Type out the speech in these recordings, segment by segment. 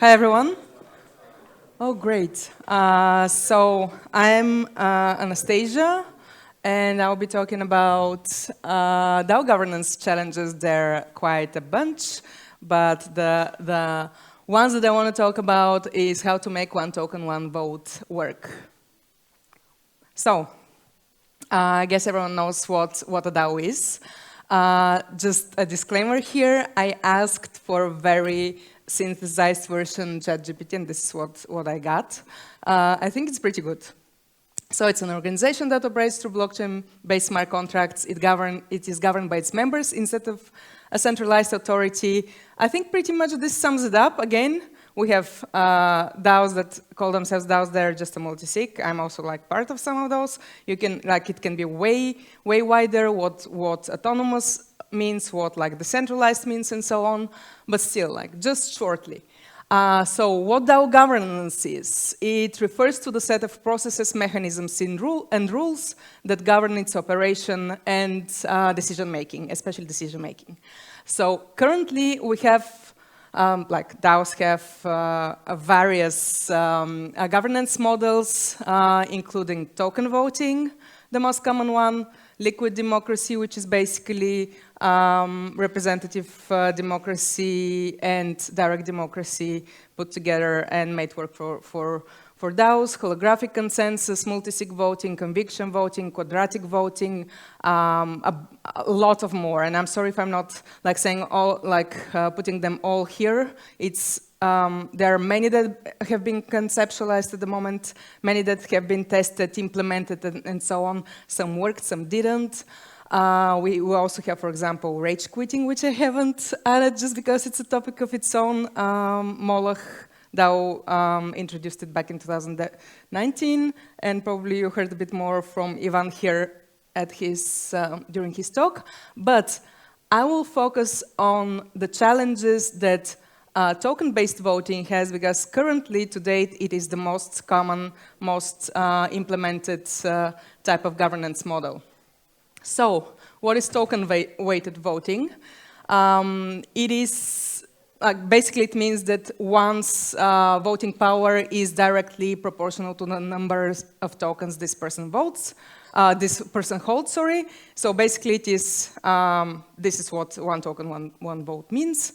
Hi, everyone. Oh, great. So I'm Anastasia, and I'll be talking about DAO governance challenges. There are quite a bunch, but the ones that I want to talk about is how to make one token, one vote work. So I guess everyone knows what a DAO is. Just a disclaimer here, I asked for a very synthesized version ChatGPT, and this is what I got. I think it's pretty good. So it's an organization that operates through blockchain-based smart contracts. It is governed by its members instead of a centralized authority. I think pretty much this sums it up. Again, we have DAOs that call themselves DAOs. They're just a multi-sig. I'm also like part of some of those. You can it can be way wider. What autonomous means, what like decentralized means, and so on. But still, like just shortly. So what DAO governance is? It refers to the set of processes, mechanisms, and rules that govern its operation and decision making, especially decision making. So currently we have like DAOs have various governance models, including token voting, the most common one, liquid democracy, which is basically representative democracy and direct democracy put together and made work for DAOs, holographic consensus, multi-sig voting, conviction voting, quadratic voting, a lot of more. And I'm sorry if I'm not like saying all, like putting them all here. It's there are many that have been conceptualized at the moment, many that have been tested, implemented, and so on. Some worked, some didn't. We also have, for example, rage quitting, which I haven't added just because it's a topic of its own. Moloch DAO introduced it back in 2019, and probably you heard a bit more from Ivan here at his, during his talk. But I will focus on the challenges that token-based voting has, because currently, to date, it is the most common, most implemented type of governance model. So, what is token-weighted voting? It is, basically it means that one's voting power is directly proportional to the number of tokens this person votes, this person holds, sorry. So basically it is, this is what one token, one vote means.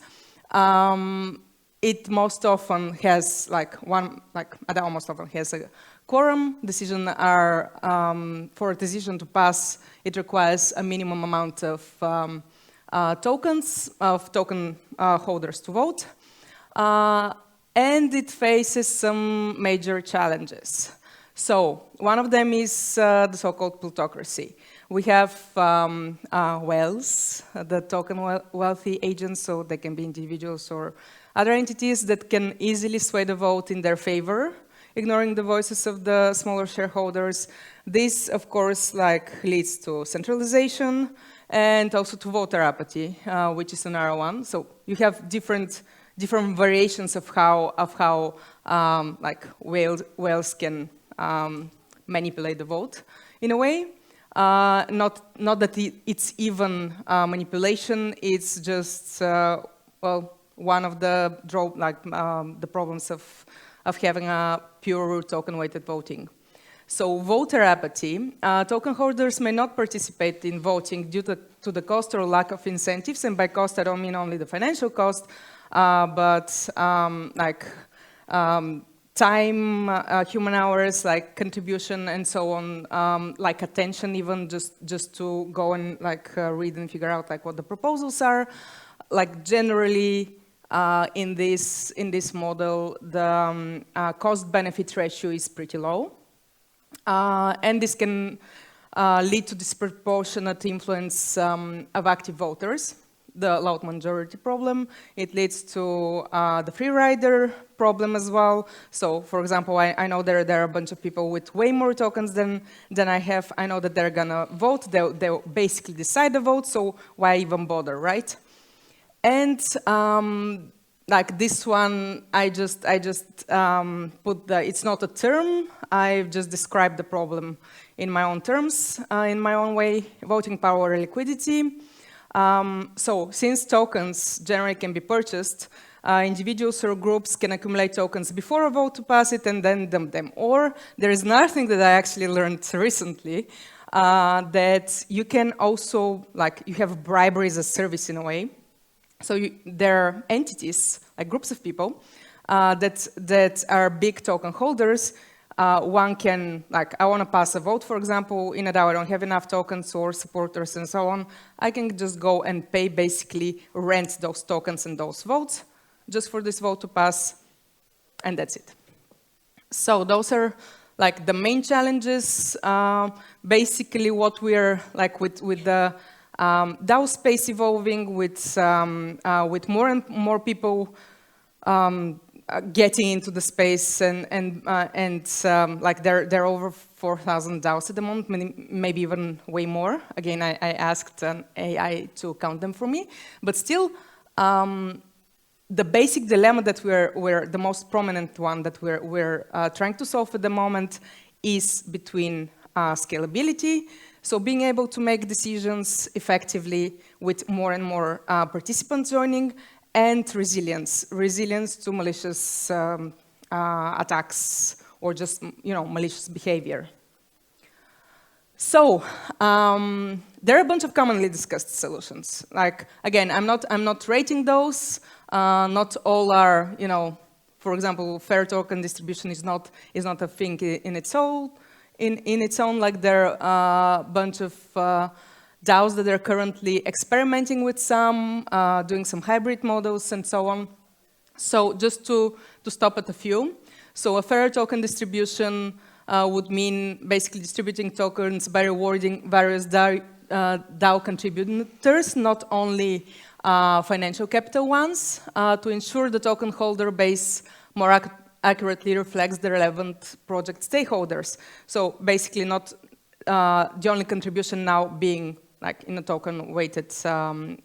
It most often has a DAO most often has a quorum. Decisions are, for a decision to pass, it requires a minimum amount of tokens, of token holders to vote. And it faces some major challenges. So one of them is the so-called plutocracy. We have whales, the token wealthy agents, so they can be individuals or other entities that can easily sway the vote in their favor, ignoring the voices of the smaller shareholders. This, of course, leads to centralization and also to voter apathy, which is another one. So you have different variations of how whales can manipulate the vote in a way. Not that it's even manipulation. It's just one of the problems of having a pure token-weighted voting. So voter apathy, token holders may not participate in voting due to the cost or lack of incentives, and by cost I don't mean only the financial cost, but time, human hours, like contribution and so on, like attention even, just to go and read and figure out what the proposals are. Like generally, in this model, the cost-benefit ratio is pretty low. And this can lead to disproportionate influence of active voters, the loud majority problem. It leads to the free rider problem as well. So, for example, I know there are a bunch of people with way more tokens than I have. I know that they're gonna vote. They'll basically decide the vote, so why even bother, right? And like this one, I just put it's not a term. I've just described the problem in my own terms, in my own way, voting power and liquidity. So since tokens generally can be purchased, individuals or groups can accumulate tokens before a vote to pass it and then dump them. Or there is another thing that I actually learned recently, that you can also, like, you have bribery as a service in a way. So there are entities, like groups of people, that are big token holders. One can, like, I want to pass a vote, for example, in a DAO, I don't have enough tokens or supporters and so on. I can just go and pay, basically rent those tokens and those votes just for this vote to pass, and that's it. So those are like the main challenges. Basically what we're, like, with the DAO space evolving, with more and more people getting into the space, and like there are over 4,000 DAOs at the moment, maybe even way more. Again, I asked an AI to count them for me, but still, the basic dilemma that we're the most prominent one that we're trying to solve at the moment is between scalability, so being able to make decisions effectively with more and more participants joining, and resilience to malicious attacks or just, you know, malicious behavior. So there are a bunch of commonly discussed solutions. Like, again, I'm not rating those. Not all are, you know, for example, fair token distribution is not a thing in its own. Like, there are a bunch of DAOs that are currently experimenting with some, doing some hybrid models and so on. So just to stop at a few. So a fair token distribution would mean basically distributing tokens by rewarding various DAO contributors, not only financial capital ones, to ensure the token holder base more accurately reflects the relevant project stakeholders. So basically not the only contribution now being like in a token-weighted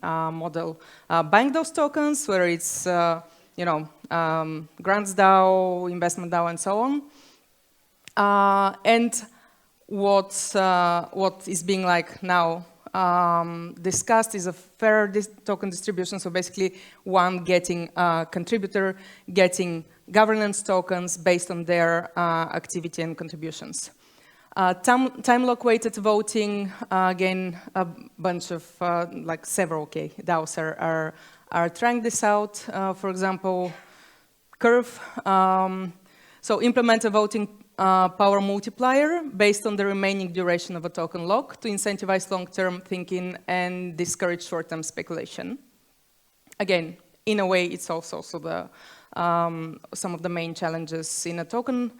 model, buying those tokens, whether it's you know, grants DAO, investment DAO, and so on. And what is being like now discussed is a fair token distribution. So basically, one getting contributor getting governance tokens based on their activity and contributions. Time lock weighted voting, again, a bunch of, like several DAOs are trying this out. For example, Curve. So implement a voting power multiplier based on the remaining duration of a token lock to incentivize long-term thinking and discourage short-term speculation. Again, in a way, it's also the, some of the main challenges in a token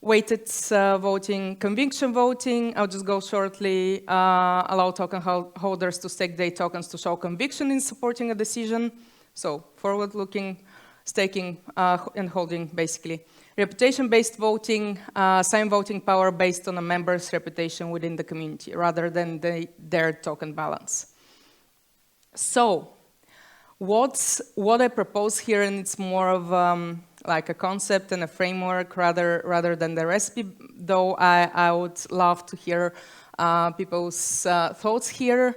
weighted voting. Conviction voting, I'll just go shortly, allow token holders to stake their tokens to show conviction in supporting a decision. So forward-looking, staking and holding, basically. Reputation-based voting, assign voting power based on a member's reputation within the community, rather than their token balance. So, what I propose here, and it's more of like a concept and a framework rather than the recipe, though I would love to hear people's thoughts here.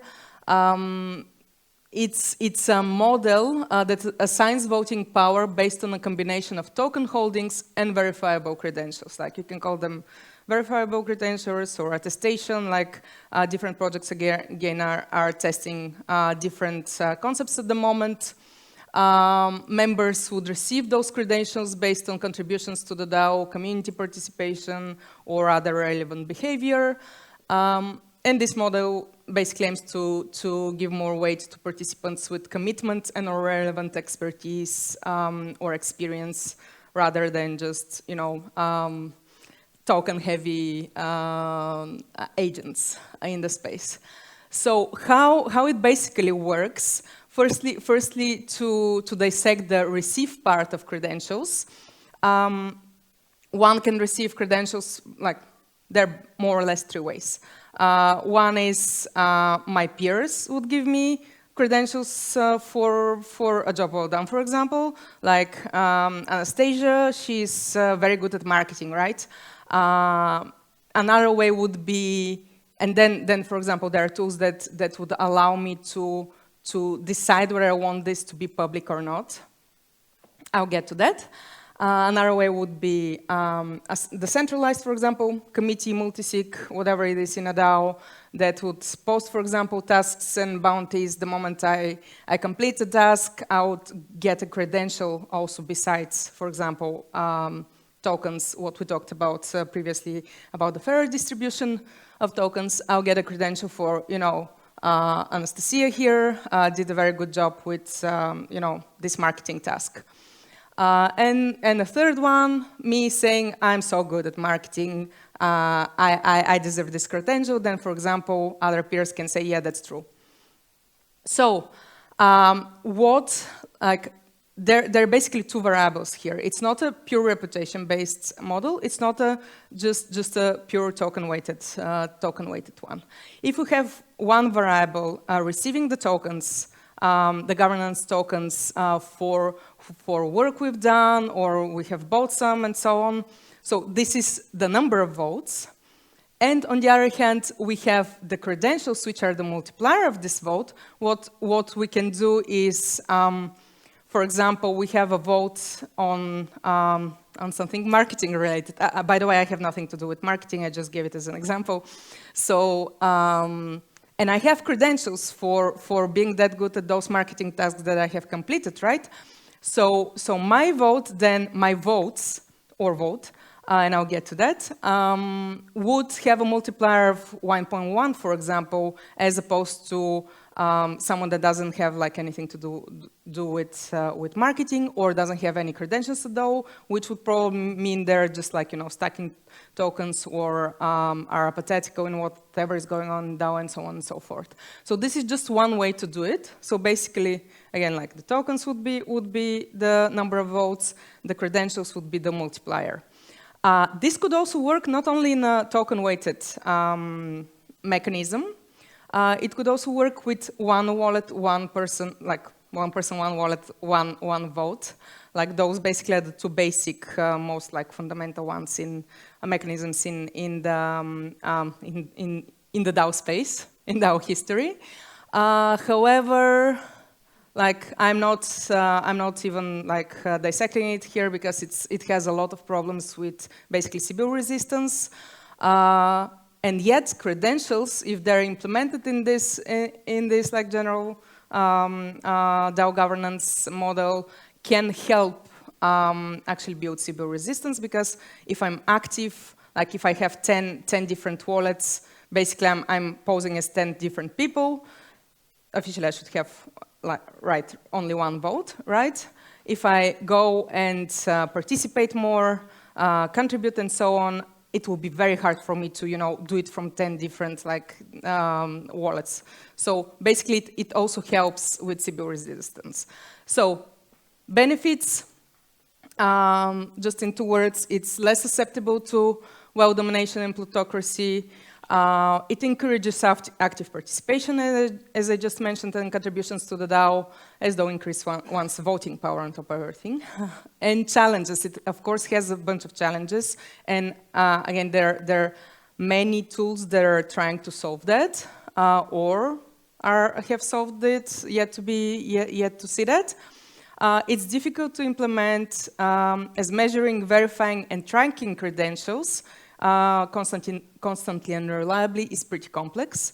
It's a model that assigns voting power based on a combination of token holdings and verifiable credentials. Like, you can call them verifiable credentials or attestation, like different projects again are testing different concepts at the moment. Members would receive those credentials based on contributions to the DAO, community participation, or other relevant behavior. And this model basically aims to give more weight to participants with commitment and or relevant expertise or experience, rather than just, you know, token-heavy agents in the space. So how it basically works? Firstly, to dissect the receive part of credentials, one can receive credentials, like, there are more or less three ways. One is my peers would give me credentials for a job well done, for example. Like Anastasia, she's very good at marketing, right? Another way would be, and then for example, there are tools that would allow me to decide whether I want this to be public or not. I'll get to that. Another way would be decentralized, for example, committee, multisig, whatever it is in a DAO, that would post, for example, tasks and bounties. The moment I complete the task, I would get a credential also besides, for example, tokens, what we talked about previously about the fair distribution of tokens. I'll get a credential for, Anastasia here did a very good job with, this marketing task. And the third one, me saying I'm so good at marketing, I deserve this credential, then, for example, other peers can say, yeah, that's true. So there are basically two variables here. It's not a pure reputation-based model. It's not just a pure token-weighted one. If we have one variable receiving the tokens, the governance tokens for work we've done, or we have bought some, and so on. So this is the number of votes. And on the other hand, we have the credentials, which are the multiplier of this vote. What we can do is, for example, we have a vote on something marketing related. By the way, I have nothing to do with marketing. I just gave it as an example. So. And I have credentials for being that good at those marketing tasks that I have completed, right? So my vote, then my votes, or vote, and I'll get to that, would have a multiplier of 1.1, for example, as opposed to someone that doesn't have like anything to do with marketing or doesn't have any credentials at all, which would probably mean they're just like, stacking tokens or are apathetical in whatever is going on in DAO and so on and so forth. So this is just one way to do it. So basically, again, like the tokens would be the number of votes, the credentials would be the multiplier. This could also work not only in a token-weighted mechanism. It could also work with one wallet, one person, like one person, one wallet, one vote. Like those basically are the two basic, most like fundamental ones in mechanisms in the DAO space, in DAO history. However, like I'm not even like dissecting it here because it has a lot of problems with basically Sybil resistance. And yet, credentials, if they're implemented in this like general DAO governance model, can help actually build Sybil resistance, because if I'm active, like if I have 10 different wallets, basically I'm posing as 10 different people. Officially, I should have only one vote, right? If I go and participate more, contribute, and so on, it will be very hard for me to, do it from 10 different wallets. So basically, it also helps with Sybil resistance. So benefits, just in 2 words, it's less susceptible to wealth domination and plutocracy. It encourages active participation, as I just mentioned, and contributions to the DAO, as DAO increase one's voting power on top of everything. And challenges, it of course has a bunch of challenges. And again, there are many tools that are trying to solve that, or have solved it, yet to see that. It's difficult to implement, as measuring, verifying, and tracking credentials constantly and reliably is pretty complex.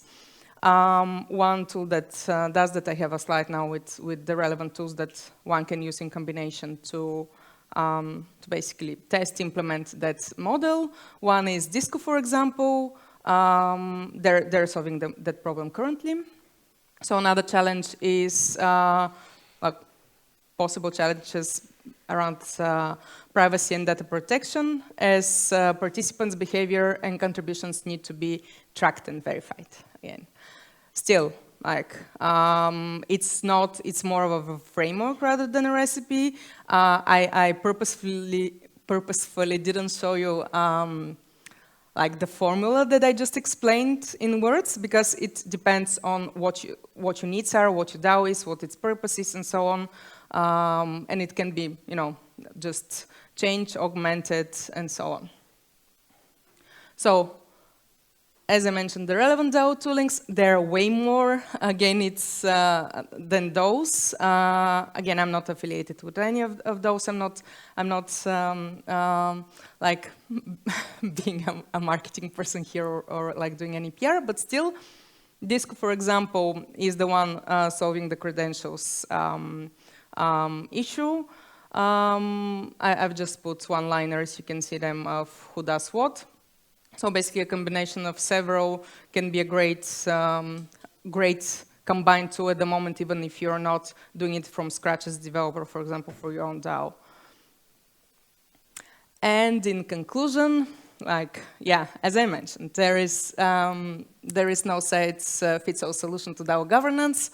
One tool that does that, I have a slide now with the relevant tools that one can use in combination to basically test, implement that model. One is DAOESCO, for example. They're solving that problem currently. So another challenge is possible challenges around privacy and data protection, as participants' behavior and contributions need to be tracked and verified. Again, still, it's more of a framework rather than a recipe. I purposefully didn't show you the formula that I just explained in words, because it depends on what your needs are, what your DAO is, what its purpose is, and so on. And it can be, just changed, augmented, and so on. So as I mentioned, the relevant DAO toolings, there are way more. Again, it's than those. Again, I'm not affiliated with any of those. I'm not like being a marketing person here or like doing any PR, but still, DAOESCO, for example, is the one solving the credentials issue. I've just put one-liners. You can see them of who does what. So basically, a combination of several can be a great combined tool at the moment, even if you're not doing it from scratch as a developer, for example, for your own DAO. And in conclusion, like, yeah, as I mentioned, there is no fits-all solution to DAO governance.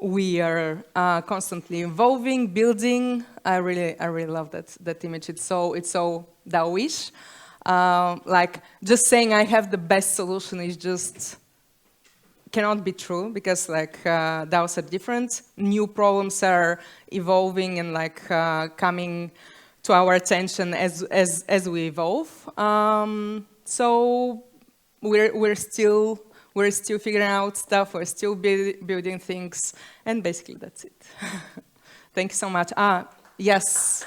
We are constantly evolving, building. I really love that image. It's so DAO-ish. Like, just saying I have the best solution is just cannot be true, because like DAOs are different. New problems are evolving and like coming to our attention as we evolve. So we're still figuring out stuff. We're still building things, and basically that's it. Thank you so much. Yes.